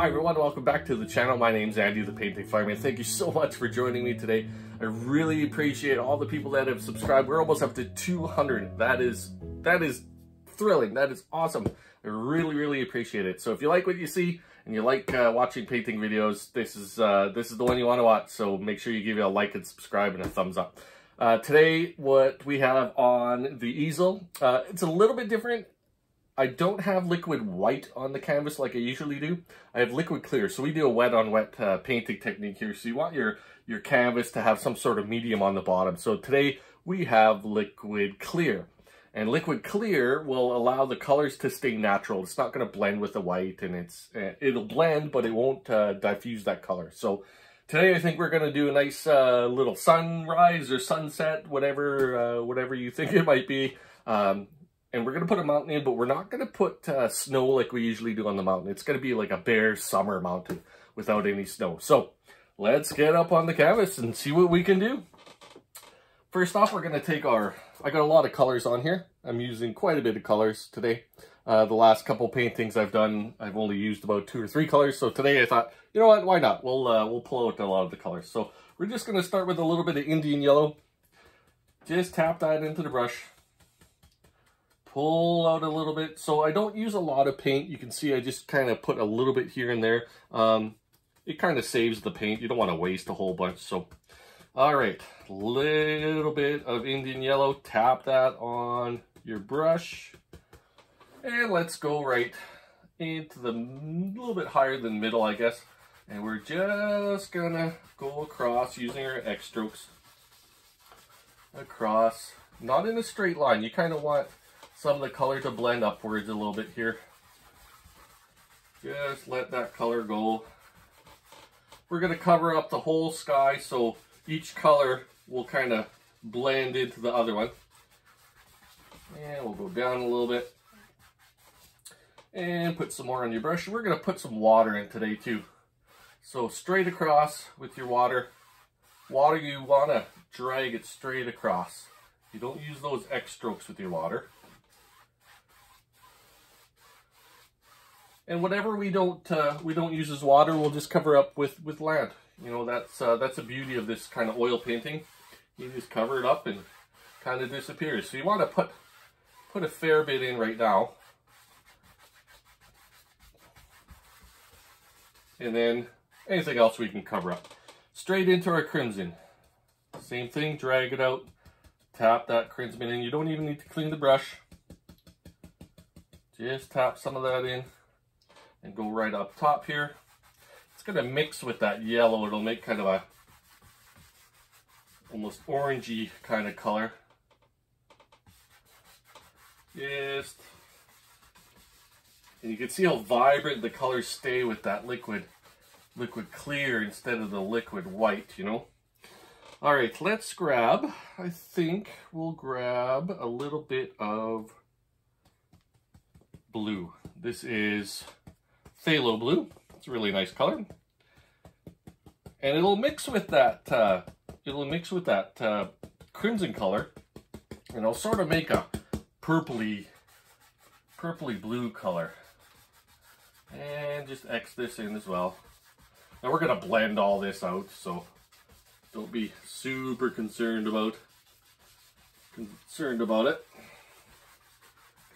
Hi everyone, welcome back to the channel. My name's Andy, the Painting Fireman. Thank you so much for joining me today. I really appreciate all the people that have subscribed. We're almost up to 200. That is thrilling. That is awesome. I really appreciate it. So if you like what you see and you like watching painting videos, this is the one you want to watch. So make sure you give it a like and subscribe and a thumbs up. Today, what we have on the easel, it's a little bit different. I don't have liquid white on the canvas like I usually do. I have liquid clear. So we do a wet on wet painting technique here. So you want your canvas to have some sort of medium on the bottom. So today we have liquid clear. And liquid clear will allow the colors to stay natural. It's not going to blend with the white, and it'll blend, but it won't diffuse that color. So today I think we're going to do a nice little sunrise or sunset, whatever you think it might be. And we're going to put a mountain in, but we're not going to put snow like we usually do on the mountain. It's going to be like a bare summer mountain without any snow. So let's get up on the canvas and see what we can do. First off, we're going to take I got a lot of colors on here. I'm using quite a bit of colors today. The last couple paintings I've done, I've only used about 2 or 3 colors. So today I thought, you know what, why not? We'll pull out a lot of the colors. So we're just going to start with a little bit of Indian yellow. Just tap that into the brush. Pull out a little bit. So I don't use a lot of paint. You can see I just kind of put a little bit here and there. It kind of saves the paint. You don't want to waste a whole bunch. So, all right, little bit of Indian yellow. Tap that on your brush. And let's go right into the little bit higher than middle, I guess. And we're just gonna go across using our X strokes. Across, not in a straight line. You kind of want some of the color to blend upwards a little bit here. Just let that color go. We're going to cover up the whole sky, so each color will kind of blend into the other one. And we'll go down a little bit. And put some more on your brush. We're going to put some water in today too. So straight across with your water. Water, you want to drag it straight across. You don't use those X strokes with your water. And whatever we don't use as water, we'll just cover up with land. You know, that's the beauty of this kind of oil painting. You just cover it up and kind of disappears. So you want to put a fair bit in right now. And then anything else we can cover up. Straight into our crimson. Same thing, drag it out. Tap that crimson in. You don't even need to clean the brush. Just tap some of that in. And go right up top here. It's going to mix with that yellow. It'll make kind of a almost orangey kind of color. Just, and you can see how vibrant the colors stay with that liquid clear instead of the liquid white, you know. All right, let's grab, I think we'll grab a little bit of blue. This is phthalo blue. It's a really nice color, and it'll mix with that. Crimson color, and it'll sort of make a purpley blue color. And just X this in as well. Now we're gonna blend all this out, so don't be super concerned about it.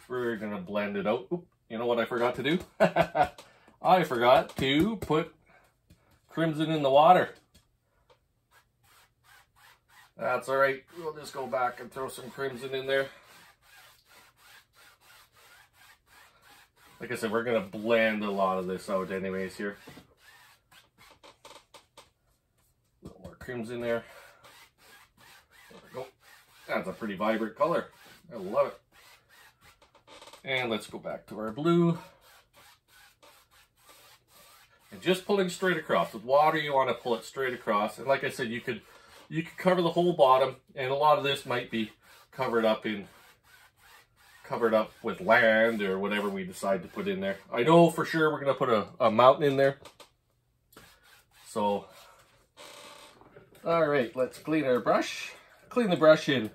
We're gonna blend it out. Oop, you know what I forgot to do? I forgot to put crimson in the water. That's all right. We'll just go back and throw some crimson in there. Like I said, we're going to blend a lot of this out anyways here. A little more crimson there. There we go. That's a pretty vibrant color. I love it. And let's go back to our blue. And just pulling straight across. With water, you want to pull it straight across. And like I said, you could cover the whole bottom, and a lot of this might be covered up with land or whatever we decide to put in there. I know for sure we're going to put a mountain in there. So, all right, let's clean our brush. Clean the brush in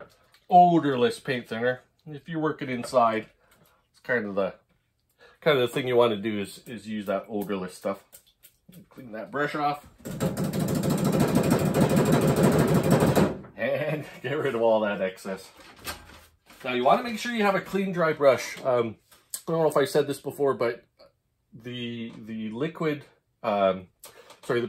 odorless paint thinner. If you're working inside, it's kind of the thing you want to do is use that odorless stuff. Clean that brush off. And get rid of all that excess. Now you want to make sure you have a clean, dry brush. I don't know if I said this before, but the liquid, the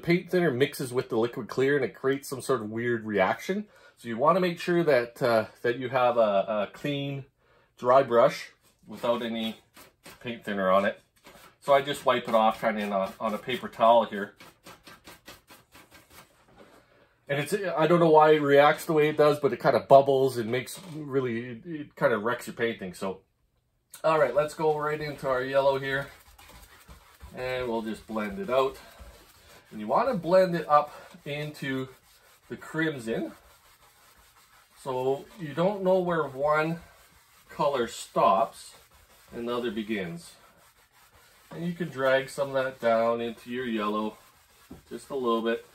paint thinner mixes with the liquid clear and it creates some sort of weird reaction. So you want to make sure that that you have a clean, dry brush without any paint thinner on it. So I just wipe it off kind of on a paper towel here. And I don't know why it reacts the way it does, but it kind of bubbles and makes it kind of wrecks your painting. So, all right, let's go right into our yellow here. And we'll just blend it out. And you want to blend it up into the crimson. So you don't know where one color stops and the other begins. And you can drag some of that down into your yellow just a little bit.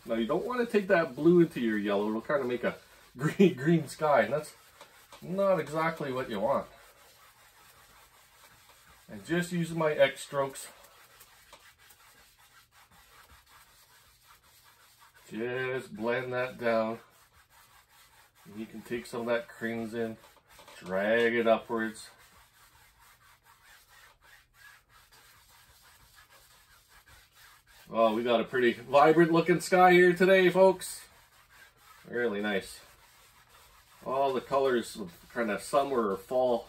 Now you don't want to take that blue into your yellow. It'll kind of make a green sky, and that's not exactly what you want. And just using my X strokes, just blend that down. And you can take some of that crimson, drag it upwards. Oh, we got a pretty vibrant looking sky here today, folks. Really nice. All the colors of kind of summer or fall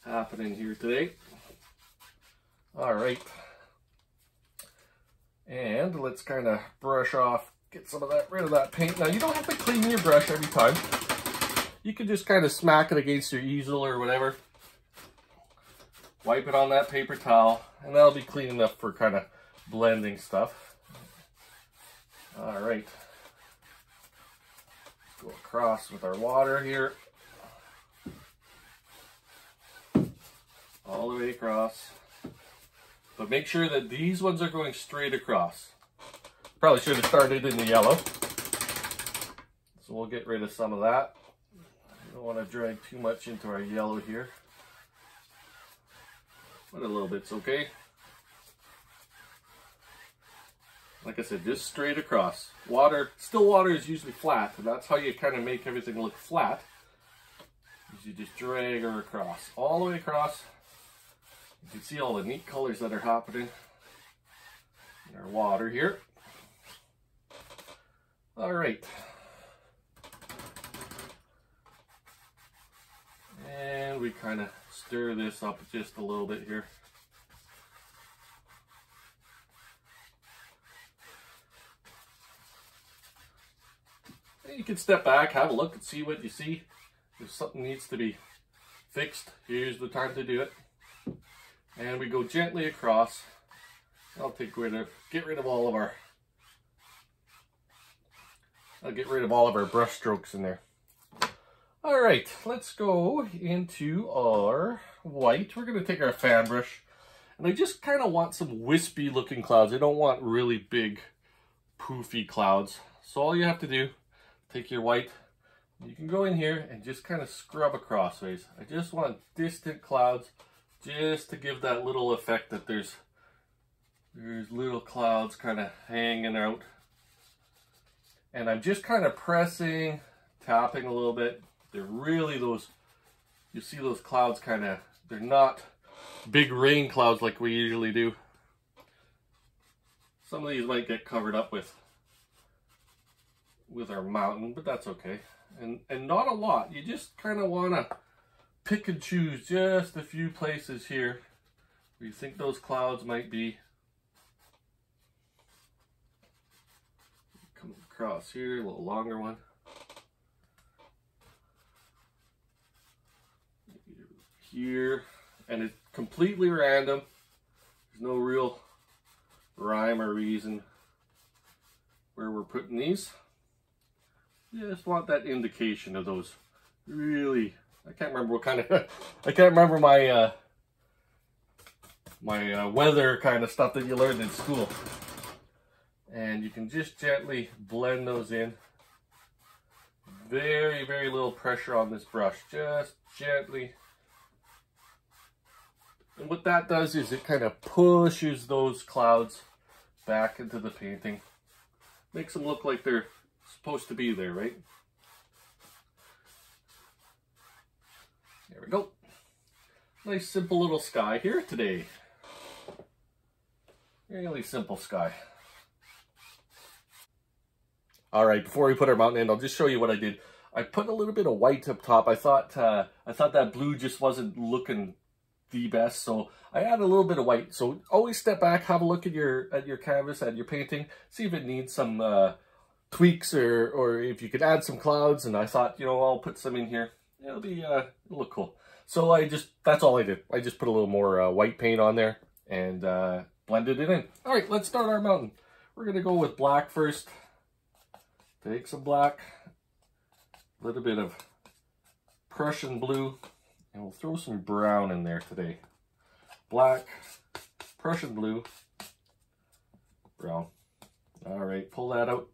happening here today. All right. And let's kind of brush off, get some of that, rid of that paint. Now you don't have to clean your brush every time. You can just kind of smack it against your easel or whatever. Wipe it on that paper towel, and that'll be clean enough for kind of blending stuff. All right. Let's go across with our water here. All the way across. But make sure that these ones are going straight across. Probably should have started in the yellow. So we'll get rid of some of that. We don't want to drag too much into our yellow here. But a little bit's okay. Like I said, just straight across. Still water is usually flat, and that's how you kind of make everything look flat. Is you just drag her across, all the way across. You can see all the neat colors that are happening in our water here. All right. And we kind of stir this up just a little bit here. You can step back, have a look, and see what you see. If something needs to be fixed, here's the time to do it. And we go gently across. I'll get rid of all of our brush strokes in there. All right, let's go into our white. We're going to take our fan brush, and I just kind of want some wispy looking clouds. I don't want really big, poofy clouds. So all you have to do, take your white, you can go in here and just kind of scrub across ways. I just want distant clouds, just to give that little effect that there's little clouds kind of hanging out. And I'm just kind of pressing, tapping a little bit. They're really you see those clouds kind of, they're not big rain clouds like we usually do. Some of these might get covered up with our mountain, but that's okay. And not a lot. You just kind of want to pick and choose just a few places here where you think those clouds might be. Come across here, a little longer one. Here, and it's completely random. There's no real rhyme or reason where we're putting these. You just want that indication of those really, I can't remember what kind of, I can't remember my weather kind of stuff that you learned in school. And you can just gently blend those in. Very, very little pressure on this brush, just gently. And what that does is it kind of pushes those clouds back into the painting. Makes them look like they're supposed to be there, right? There we go. Nice simple little sky here today. Really simple sky. Alright, before we put our mountain in, I'll just show you what I did. I put a little bit of white up top. I thought that blue just wasn't looking the best, so I added a little bit of white. So always step back, have a look at your canvas, at your painting, see if it needs some tweaks or if you could add some clouds. And I thought, you know, I'll put some in here. It'll look cool. So that's all I did. I just put a little more white paint on there and blended it in. All right, let's start our mountain. We're gonna go with black first. Take some black, a little bit of Prussian blue, and we'll throw some brown in there today. Black, Prussian blue, brown. All right, pull that out.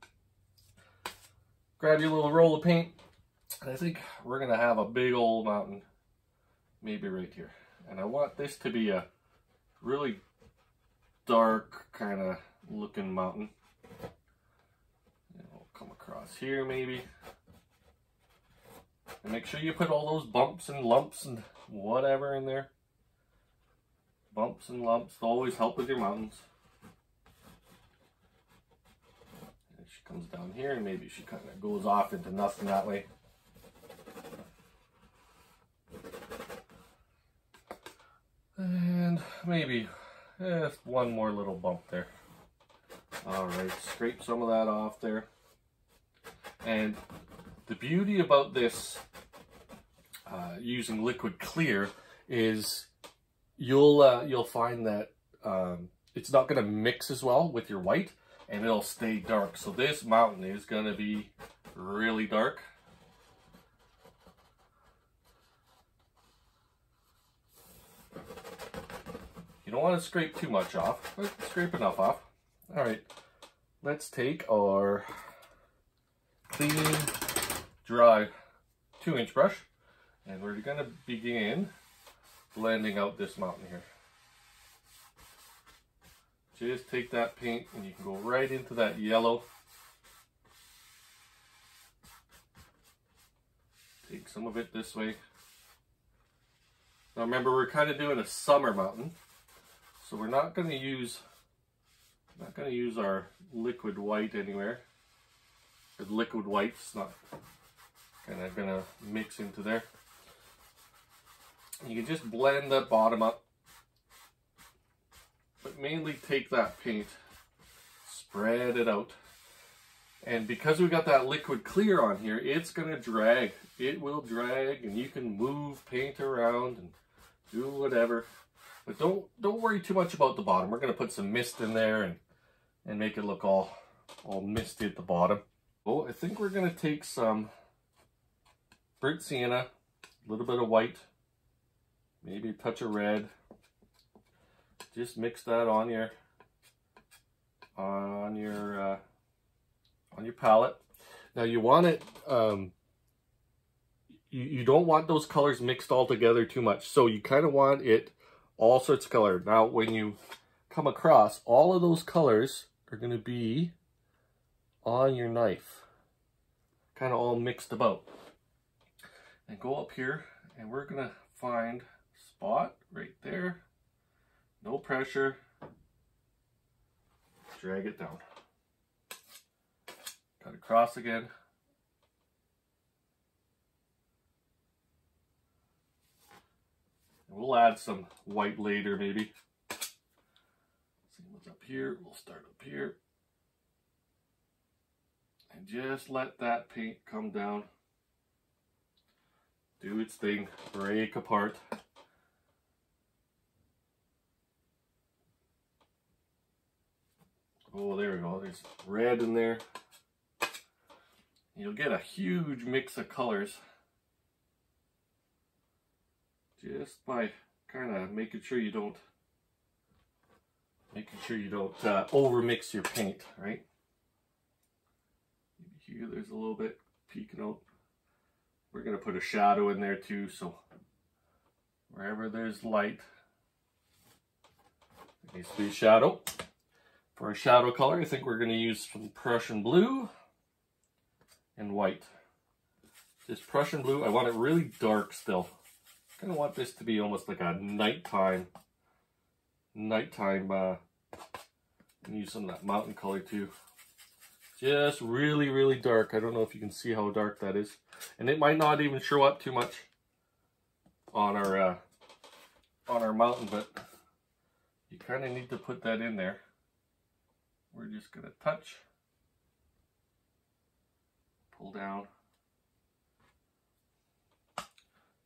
Grab your little roll of paint. And I think we're gonna have a big old mountain, maybe right here. And I want this to be a really dark kind of looking mountain. And we'll come across here maybe. And make sure you put all those bumps and lumps and whatever in there. Bumps and lumps always help with your mountains. And she comes down here and maybe she kind of goes off into nothing that way. And maybe one more little bump there. All right, scrape some of that off there. And the beauty about this using liquid clear is you'll find that it's not going to mix as well with your white, and it'll stay dark. So this mountain is going to be really dark. You don't want to scrape too much off, but scrape enough off. All right, let's take our clean, dry 2-inch brush, and we're going to begin blending out this mountain here. Just take that paint and you can go right into that yellow. Take some of it this way. Now remember, we're kind of doing a summer mountain, so we're not going to use our liquid white anywhere. The liquid white's not kind of going to mix into there. You can just blend that bottom up, but mainly take that paint, spread it out. And because we got that liquid clear on here, it's going to drag. It will drag, and you can move paint around and do whatever. But don't worry too much about the bottom. We're going to put some mist in there and make it look all misty at the bottom. Oh, I think we're going to take some burnt sienna, a little bit of white, maybe a touch of red. Just mix that on your palette. Now you want it, you don't want those colors mixed all together too much. So you kind of want it all sorts of color. Now when you come across, all of those colors are going to be on your knife, kind of all mixed about. And go up here, and we're going to find a spot right there. No pressure. Drag it down. Cut across again. And we'll add some white later maybe. See what's up here. We'll start up here. And just let that paint come down. Do its thing. Break apart. Oh, there we go. There's red in there. You'll get a huge mix of colors just by kind of making sure you don't over mix your paint, right? Here, there's a little bit peeking out. We're gonna put a shadow in there too, so wherever there's light, there needs to be a shadow. For a shadow color, I think we're going to use some Prussian blue and white. This Prussian blue, I want it really dark still. I kind of want this to be almost like a nighttime, use some of that mountain color too. Just really, really dark. I don't know if you can see how dark that is. And it might not even show up too much on our mountain, but you kind of need to put that in there. We're just going to touch, pull down.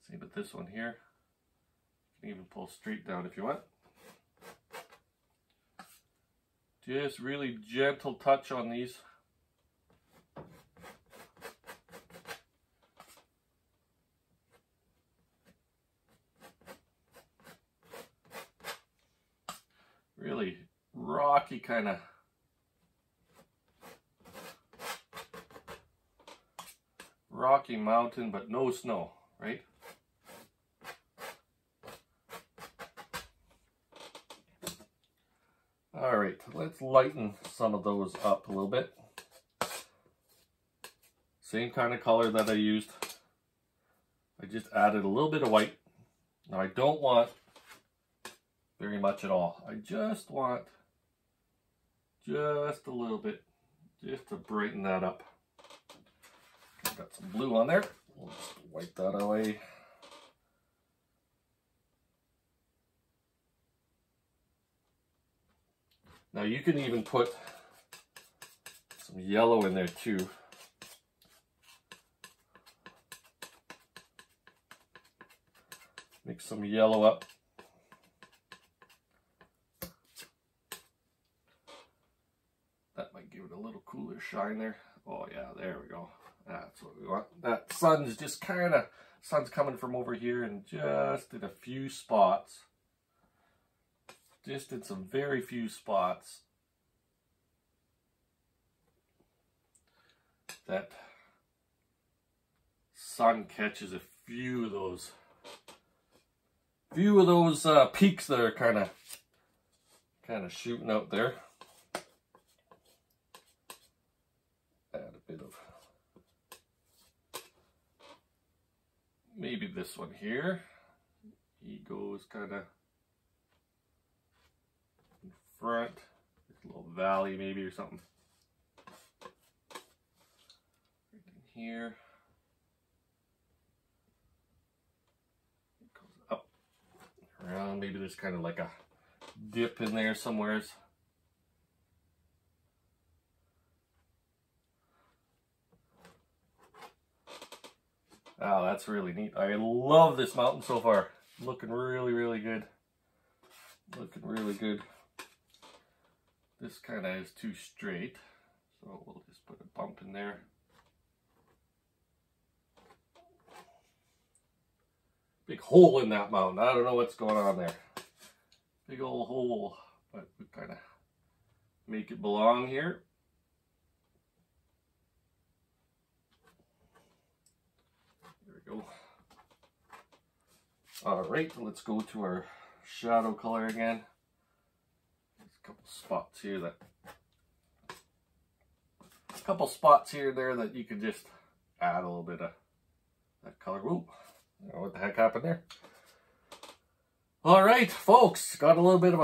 Same with this one here. You can even pull straight down if you want. Just really gentle touch on these. Really rocky kind of rocky mountain, but no snow, right? All right, let's lighten some of those up a little bit. Same kind of color that I used. I just added a little bit of white. Now I don't want very much at all. I just want just a little bit, just to brighten that up. I've got some blue on there. We'll just wipe that away. Now you can even put some yellow in there too. Mix some yellow up. That might give it a little cooler shine there. Oh yeah, there we go. That's what we want. That sun's just kind of, sun's coming from over here and just in a few spots. Just in some very few spots. That sun catches a few of those peaks that are kind of shooting out there. Add a bit of maybe this one here. He goes kind of in front. There's a little valley maybe or something. Right in here. It goes up, around. Maybe there's kind of like a dip in there somewheres. Oh, that's really neat. I love this mountain so far. Looking really, really good. Looking really good. This kind of is too straight, so we'll just put a bump in there. Big hole in that mountain. I don't know what's going on there. Big old hole, but we kind of make it belong here. Go. All right, let's go to our shadow color again. There's a couple spots here that you can just add a little bit of that color. Ooh, I don't know what the heck happened there. All right, folks, got a little bit of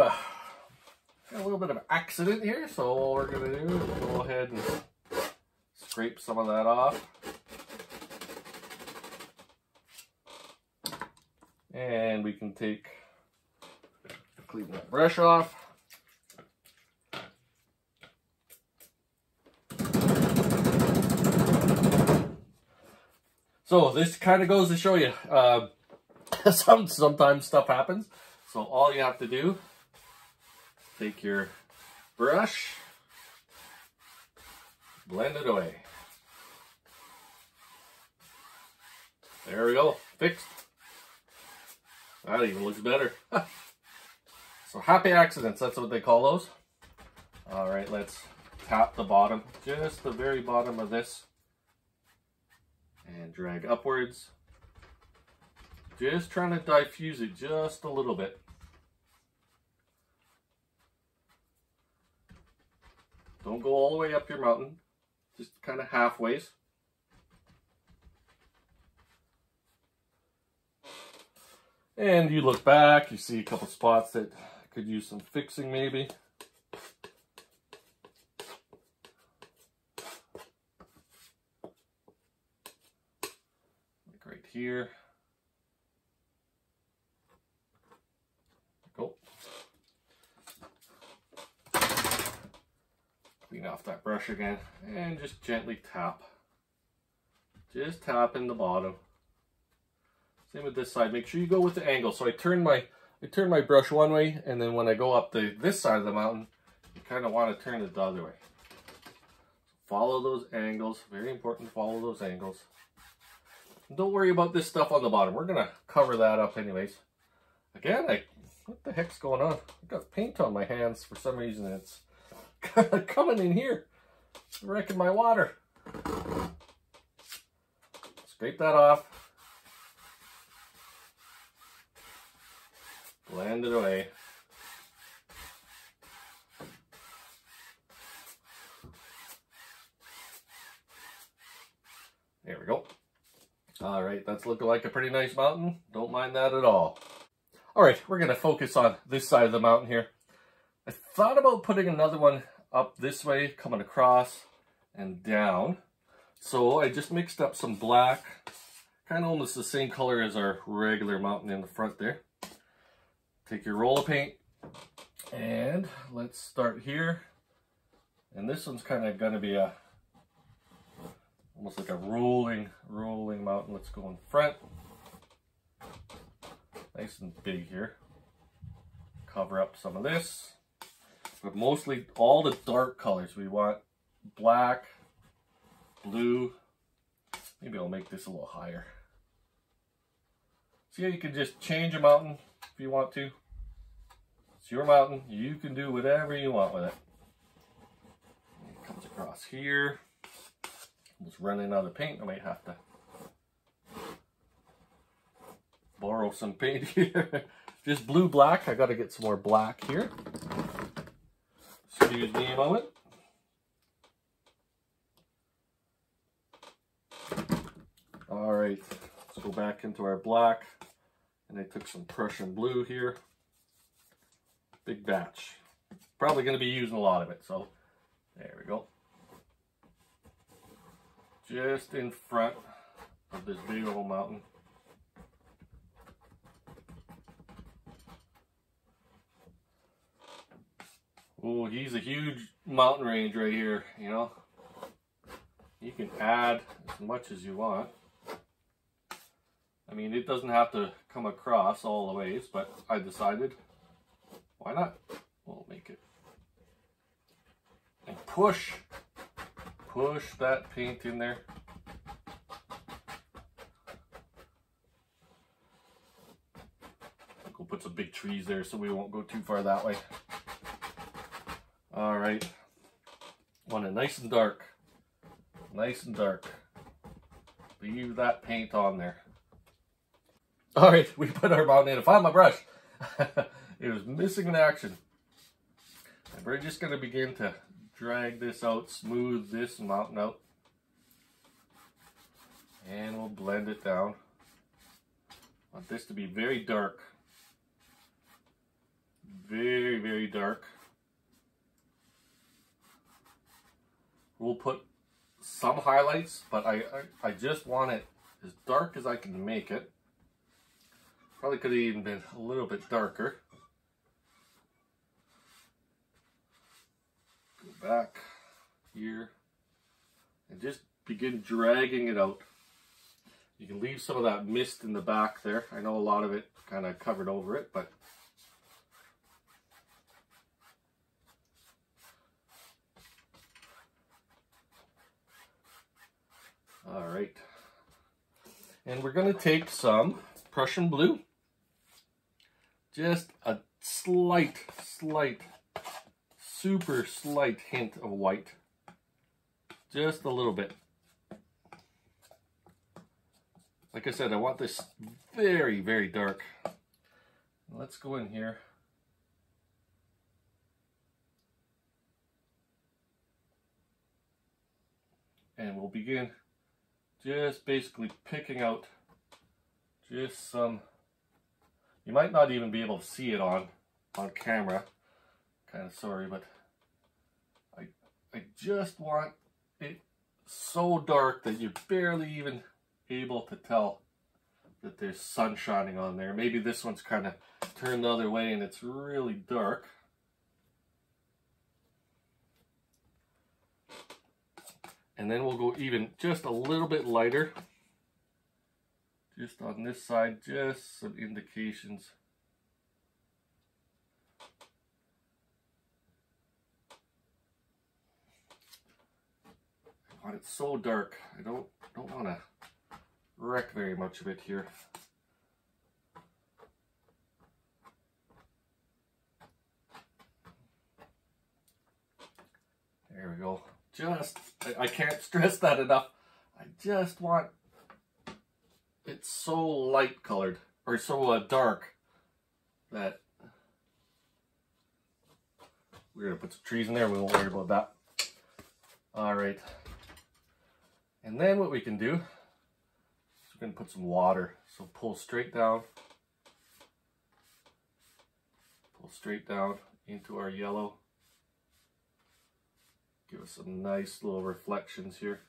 an accident here. So all we're gonna do is go ahead and scrape some of that off. And we can clean that brush off. So this kind of goes to show you, sometimes stuff happens. So all you have to do, take your brush, blend it away. There we go, fixed. That even looks better. So happy accidents, that's what they call those. All right, let's tap the bottom, just the very bottom of this, and drag upwards. Just trying to diffuse it just a little bit. Don't go all the way up your mountain, just kind of halfways. And you look back, you see a couple spots that could use some fixing maybe. Like right here. Go. Clean off that brush again and just gently tap. Just tap in the bottom. Same with this side. Make sure you go with the angle. So I turn my brush one way, and then when I go up this side of the mountain, you kind of want to turn it the other way. Follow those angles. Very important to follow those angles. And don't worry about this stuff on the bottom. We're gonna cover that up anyways. Again, what the heck's going on? I've got paint on my hands for some reason. It's coming in here. It's wrecking my water. Scrape that off. Blend it away. There we go. All right, that's looking like a pretty nice mountain. Don't mind that at all. All right, we're gonna focus on this side of the mountain here. I thought about putting another one up this way, coming across and down. So I just mixed up some black, kind of almost the same color as our regular mountain in the front there. Take your roll of paint and let's start here. And this one's kind of going to be almost like a rolling mountain. Let's go in front. Nice and big here. Cover up some of this. But mostly all the dark colors. We want black, blue. Maybe I'll make this a little higher. See how you can just change a mountain if you want to. It's your mountain. You can do whatever you want with it. It comes across here. Almost running out of paint. I might have to borrow some paint here. Just blue, black. I got to get some more black here. Excuse me a moment. All right, let's go back into our black. And I took some Prussian blue here. Big batch. Probably going to be using a lot of it, so there we go. Just in front of this big old mountain. Oh, he's a huge mountain range right here, you know. You can add as much as you want. I mean, it doesn't have to come across all the ways, but I decided, why not? We'll make it. And push that paint in there. We'll put some big trees there so we won't go too far that way. All right, want it nice and dark. Nice and dark. Leave that paint on there. All right, we put our mountain in. I found my brush. It was missing in action. And we're just going to begin to drag this out, smooth this mountain out. And we'll blend it down. I want this to be very dark. Very, very dark. We'll put some highlights, but I just want it as dark as I can make it. Probably could have even been a little bit darker. Go back here and just begin dragging it out. You can leave some of that mist in the back there. I know a lot of it kind of covered over it, but all right. And we're going to take some Prussian blue. Just a slight, super slight hint of white. Just a little bit. Like I said, I want this very, very dark. Let's go in here. and we'll begin just basically picking out just some. You might not even be able to see it on camera. Kind of sorry, but I just want it so dark that you're barely even able to tell that there's sun shining on there. Maybe this one's kind of turned the other way and it's really dark. And then we'll go even just a little bit lighter. Just on this side, just some indications. I want it so dark. I don't want to wreck very much of it here. There we go. I can't stress that enough. I just want it so light colored, or so dark, that we're gonna put some trees in there. We won't worry about that. All right. And then what we can do is we're gonna put some water. So pull straight down into our yellow. Give us some nice little reflections here.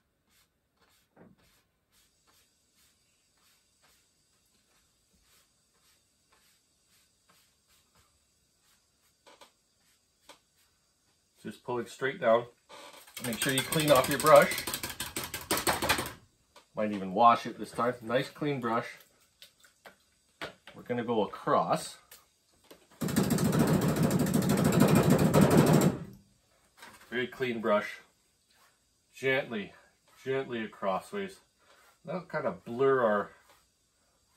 Just pulling straight down. Make sure you clean off your brush. Might even wash it this time. Nice clean brush. We're going to go across. Very clean brush. Gently across ways. That'll kind of blur our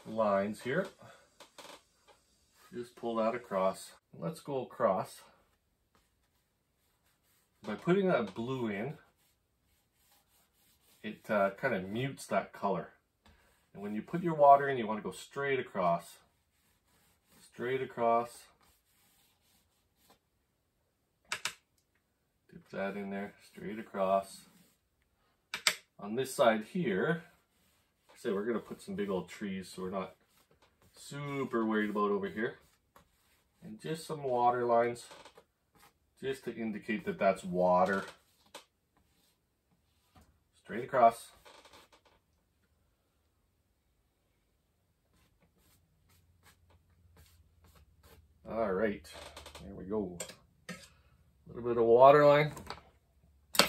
lines here. Just pull that across. Let's go across. By putting that blue in, it kind of mutes that color. And when you put your water in, you want to go straight across. Straight across. Dip that in there, straight across. On this side here, say we're going to put some big old trees, so we're not super worried about over here. And just some water lines, just to indicate that that's water. Straight across. All right, there we go. A little bit of water line. I'm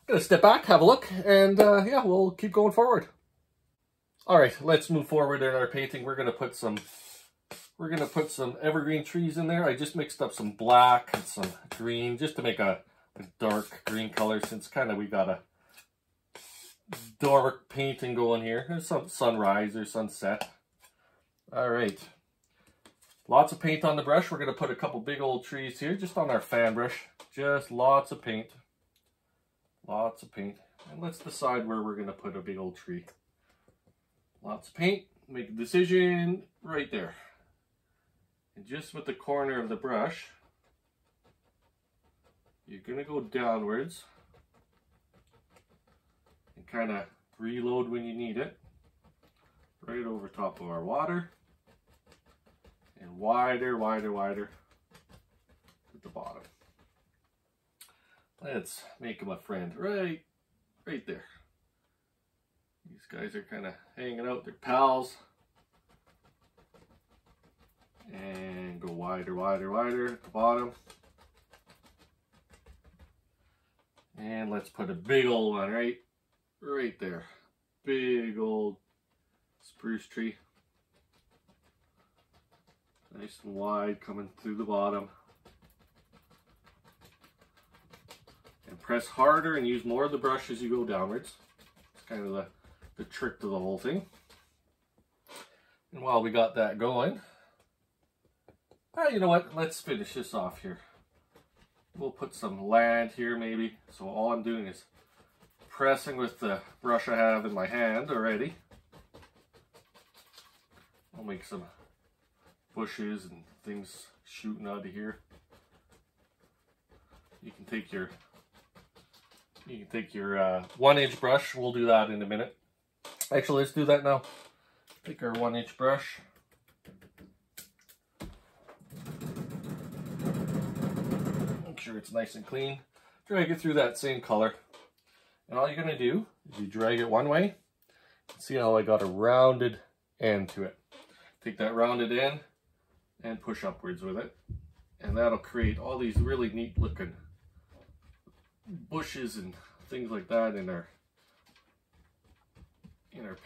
gonna step back, have a look, and yeah, we'll keep going forward. All right, let's move forward in our painting. We're gonna put some evergreen trees in there. I just mixed up some black and some green just to make a dark green color, since kind of we got a dark painting going here. There's some sunrise or sunset. All right. Lots of paint on the brush. We're going to put a couple big old trees here just on our fan brush. Just lots of paint. Lots of paint. And let's decide where we're going to put a big old tree. Lots of paint. Make a decision right there. And just with the corner of the brush, you're going to go downwards and kind of reload when you need it. Right over top of our water. And wider, wider, wider at the bottom. Let's make him a friend right there. These guys are kind of hanging out, they're pals. And go wider, wider, wider at the bottom. And let's put a big old one right there. Big old spruce tree. Nice and wide coming through the bottom. And press harder and use more of the brush as you go downwards. It's kind of the trick to the whole thing. And while we got that going, you know what? Let's finish this off here. We'll put some land here maybe. So all I'm doing is pressing with the brush I have in my hand already. I'll make some bushes and things shooting out of here. You can take your You can take your 1-inch brush. We'll do that in a minute. Actually, let's do that now. Take our 1-inch brush. Make sure it's nice and clean. Drag it through that same color. And all you're going to do is you drag it one way. See how I got a rounded end to it. Take that rounded end and push upwards with it. And that'll create all these really neat looking bushes and things like that in our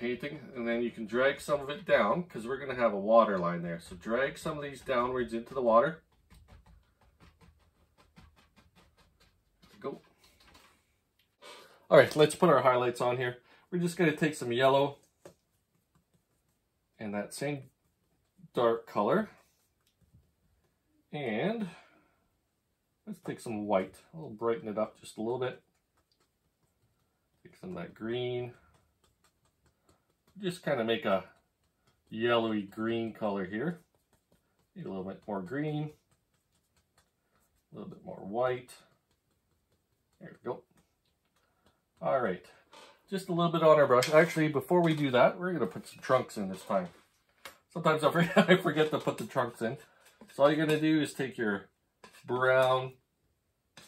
painting. And then you can drag some of it down because we're going to have a water line there. So drag some of these downwards into the water. Go. All right, let's put our highlights on here. We're just going to take some yellow and that same dark color, and let's take some white. I'll brighten it up just a little bit. Take some of that green. Just kind of make a yellowy green color here. Need a little bit more green, a little bit more white. There we go. All right, just a little bit on our brush. Actually, before we do that, we're gonna put some trunks in this time. Sometimes I forget to put the trunks in. So all you're gonna do is take your brown,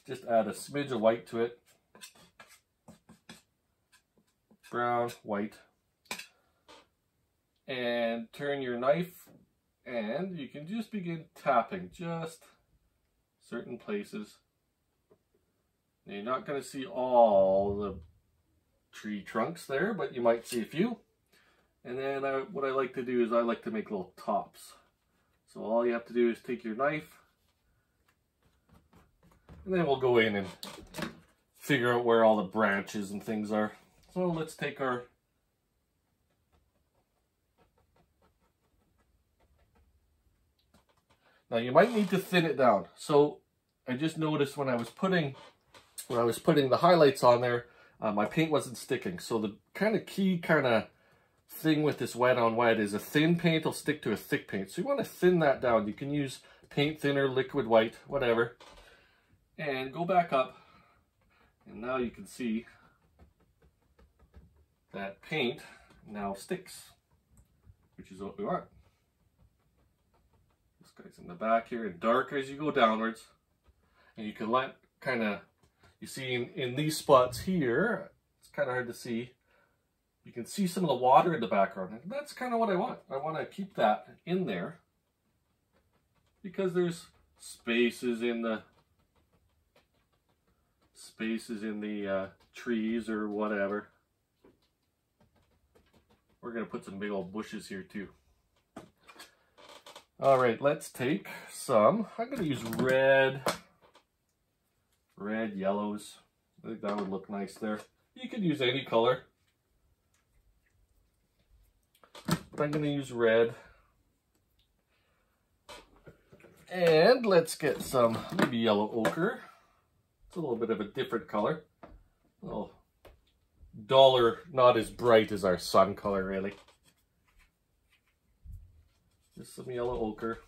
just add a smidge of white to it. Brown, white. And turn your knife, and you can just begin tapping just certain places. Now, you're not going to see all the tree trunks there, but you might see a few. And then what I like to do is I like to make little tops. So all you have to do is take your knife, and then we'll go in and figure out where all the branches and things are. So let's take our now you might need to thin it down. So I just noticed when I was putting the highlights on there, my paint wasn't sticking. So the kind of key thing with this wet on wet is a thin paint will stick to a thick paint. So you want to thin that down. You can use paint thinner, liquid white, whatever. And go back up. And now you can see that paint now sticks, which is what we want. This guy's in the back here, and darker as you go downwards. And you can let you see in these spots here, it's kind of hard to see. You can see some of the water in the background, and that's kind of what I want. I want to keep that in there because there's spaces in the trees or whatever. We're going to put some big old bushes here too. All right, let's take some, I'm going to use red yellows. I think that would look nice there. You could use any color, but I'm going to use red. And let's get some maybe yellow ochre. It's a little bit of a different color. A little duller, not as bright as our sun color really. Just some yellow ochre.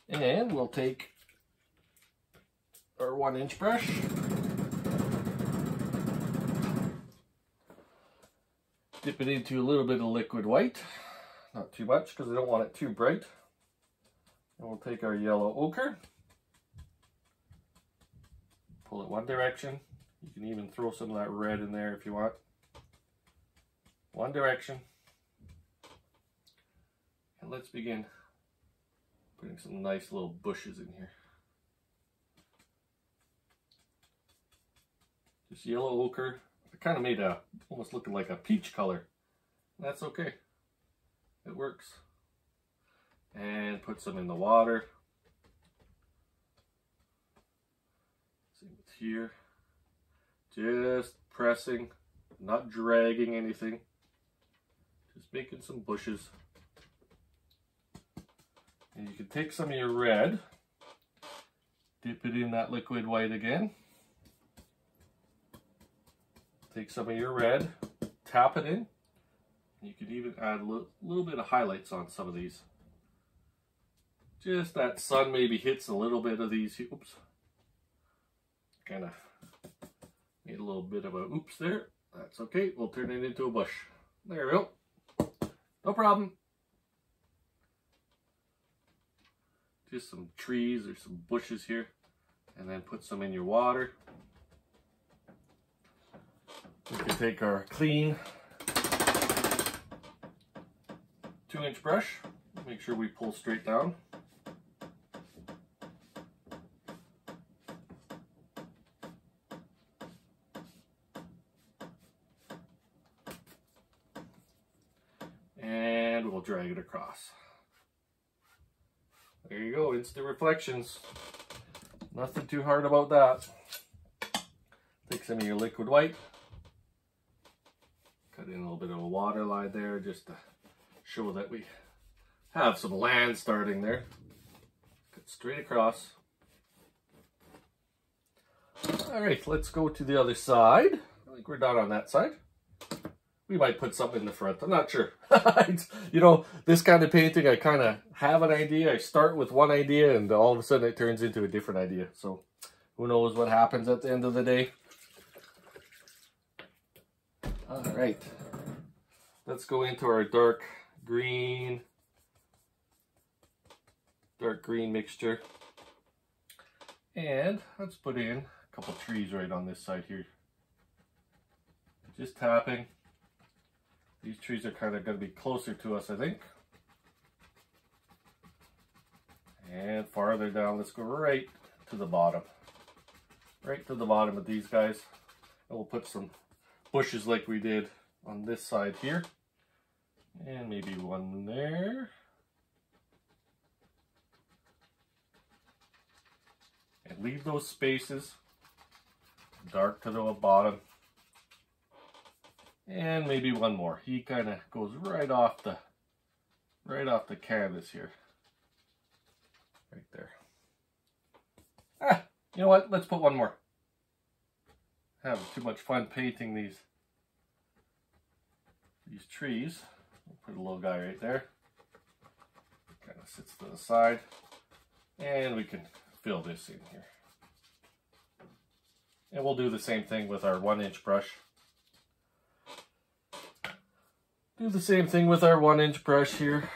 And we'll take our 1-inch brush. Dip it into a little bit of liquid white. Not too much because I don't want it too bright. And we'll take our yellow ochre. Pull it one direction. You can even throw some of that red in there if you want. One direction. And let's begin putting some nice little bushes in here. Just yellow ochre. I kind of made almost looking like a peach color. That's okay. It works. And put some in the water. Same with here. Just pressing, not dragging anything. Just making some bushes. And you can take some of your red, dip it in that liquid white again. Take some of your red, tap it in. You can even add a little bit of highlights on some of these. Just that sun maybe hits a little bit of these. Oops. Kind of made a little bit of a oops there. That's okay. We'll turn it into a bush. There we go. No problem. Just some trees or some bushes here. And then put some in your water. We can take our clean 2-inch brush. Make sure we pull straight down. And we'll drag it across. There you go, instant reflections. Nothing too hard about that. Take some of your liquid white. Cut in a little bit of a water line there just to show that we have some land starting there. Cut straight across. Alright, let's go to the other side. I think we're done on that side. We might put something in the front. I'm not sure. You know, this kind of painting, I kind of have an idea. I start with one idea and all of a sudden it turns into a different idea. So who knows what happens at the end of the day. All right. Let's go into our dark green mixture. And let's put in a couple trees right on this side here. Just tapping. These trees are kind of going to be closer to us, I think. And farther down, let's go right to the bottom. Right to the bottom of these guys. And we'll put some bushes like we did on this side here. And maybe one there. And leave those spaces dark to the bottom. And maybe one more. He kind of goes right off the canvas here. Right there. Ah, you know what? Let's put one more. Having too much fun painting these trees. We'll put a little guy right there. Kind of sits to the side. And we can fill this in here. And we'll do the same thing with our 1-inch brush. Do the same thing with our 1-inch brush here.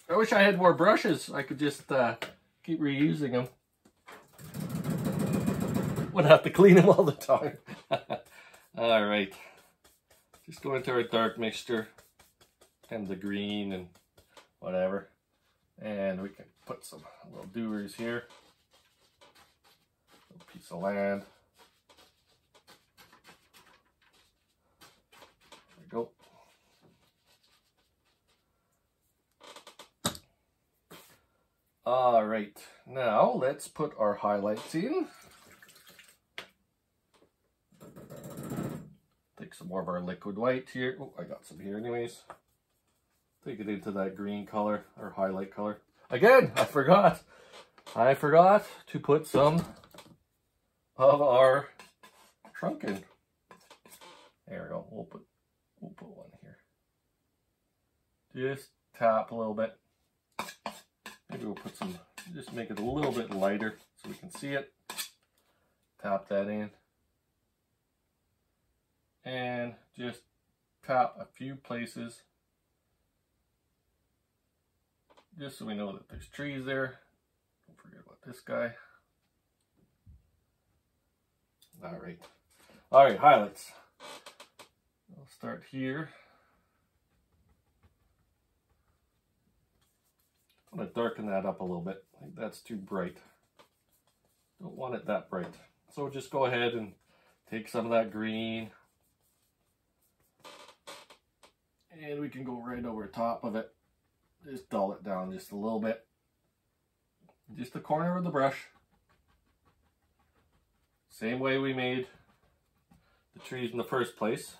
I wish I had more brushes. I could just keep reusing them. Wouldn't have to clean them all the time. All right. Just go into our dark mixture and the green and whatever. And we can put some little dewars here. A little piece of land. Go. All right, now let's put our highlights in. Take some more of our liquid white here. Oh, I got some here anyways. Take it into that green color, or highlight color. Again, I forgot to put some of our trunk in. There we go, we'll put one here. Just tap a little bit. Maybe we'll put some, just make it a little bit lighter so we can see it. Tap that in. And just tap a few places. Just so we know that there's trees there. Don't forget about this guy. Alright. Alright, highlights. I'll start here. I'm going to darken that up a little bit. I think that's too bright. Don't want it that bright. So just go ahead and take some of that green. And we can go right over top of it. Just dull it down just a little bit. Just the corner of the brush. Same way we made the trees in the first place.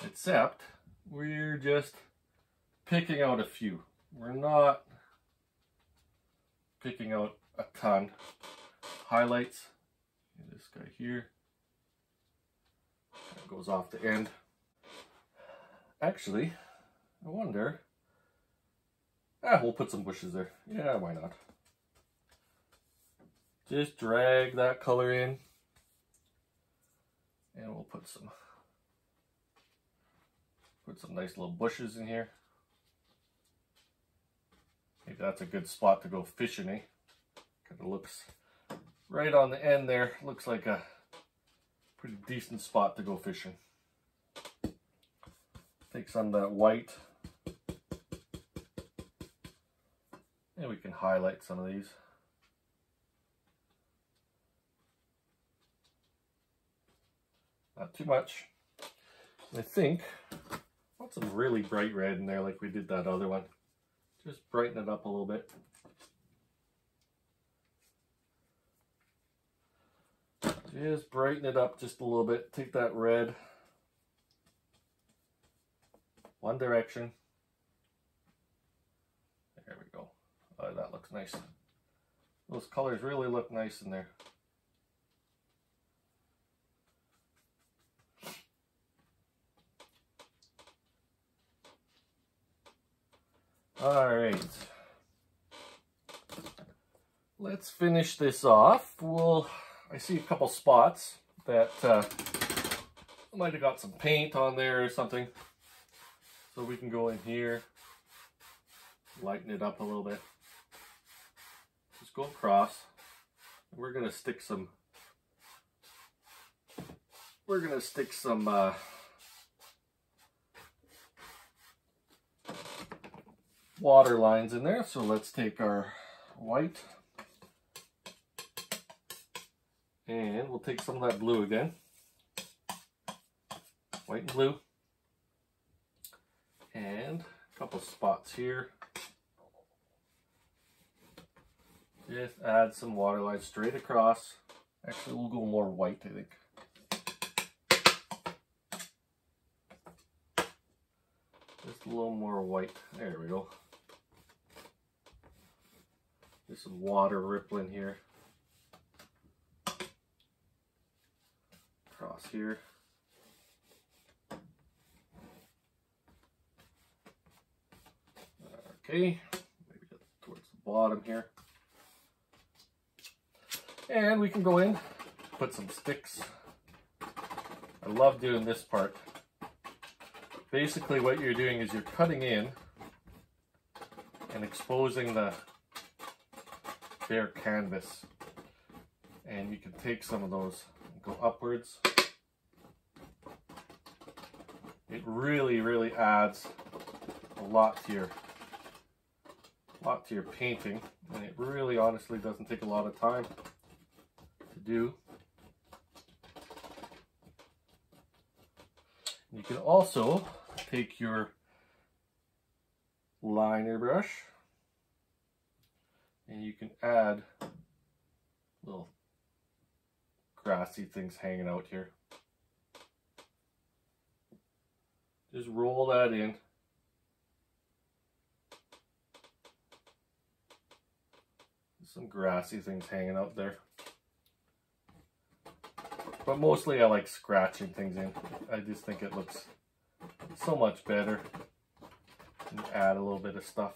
Except we're just picking out a few. We're not picking out a ton. Highlights. This guy here. That goes off the end. Actually, I wonder. We'll put some bushes there. Yeah, why not? Just drag that color in. And we'll put some nice little bushes in here. I think that's a good spot to go fishing, eh? Kind of looks right on the end there. Looks like a pretty decent spot to go fishing. Take some of that white. And we can highlight some of these. Not too much. I think I want some really bright red in there like we did that other one. Just brighten it up a little bit. Just brighten it up just a little bit. Take that red. One direction. There we go. Oh, that looks nice. Those colors really look nice in there. All right. Let's finish this off. I see a couple spots that might have got some paint on there or something. So we can go in here, lighten it up a little bit. Just go across. We're gonna stick some water lines in there. So let's take our white and we'll take some of that blue again. White and blue. And a couple spots here. Just add some water lines straight across. Actually, we'll go more white, I think. Just a little more white. There we go. There's some water rippling here. Across here. Okay, maybe towards the bottom here. And we can go in, put some sticks. I love doing this part. Basically what you're doing is you're cutting in and exposing the bare canvas. And you can take some of those and go upwards. It really, really adds a lot to your painting, and it really honestly doesn't take a lot of time to do. You can also take your liner brush and you can add little grassy things hanging out here. Just roll that in. Some grassy things hanging out there. But mostly I like scratching things in. I just think it looks so much better. And add a little bit of stuff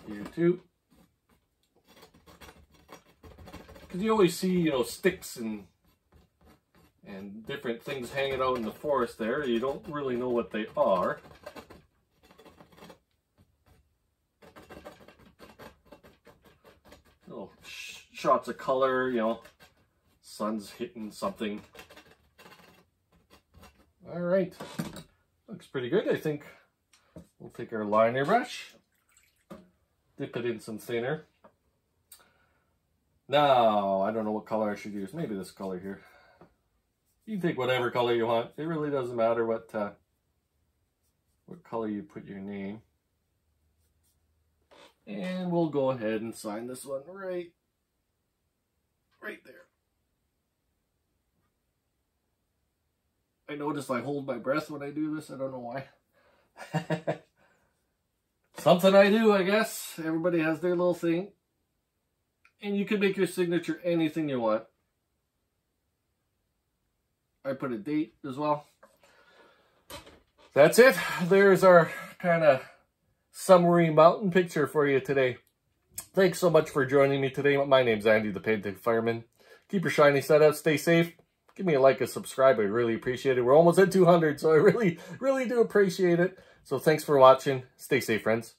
here too. Because you always see, you know, sticks and different things hanging out in the forest there. You don't really know what they are. Little shots of color, you know, sun's hitting something. All right, looks pretty good. I think we'll take our liner brush, dip it in some thinner. Now, I don't know what color I should use. Maybe this color here. You can take whatever color you want. It really doesn't matter what color you put your name. And we'll go ahead and sign this one right there. I notice I hold my breath when I do this. I don't know why. Something I do, I guess. Everybody has their little thing. And you can make your signature anything you want. I put a date as well. That's it. There's our kind of summary mountain picture for you today. Thanks so much for joining me today. My name's Andy, the Painted Fireman. Keep your shiny side out. Stay safe. Give me a like, a subscribe. I really appreciate it. We're almost at 200, so I really do appreciate it. So thanks for watching. Stay safe, friends.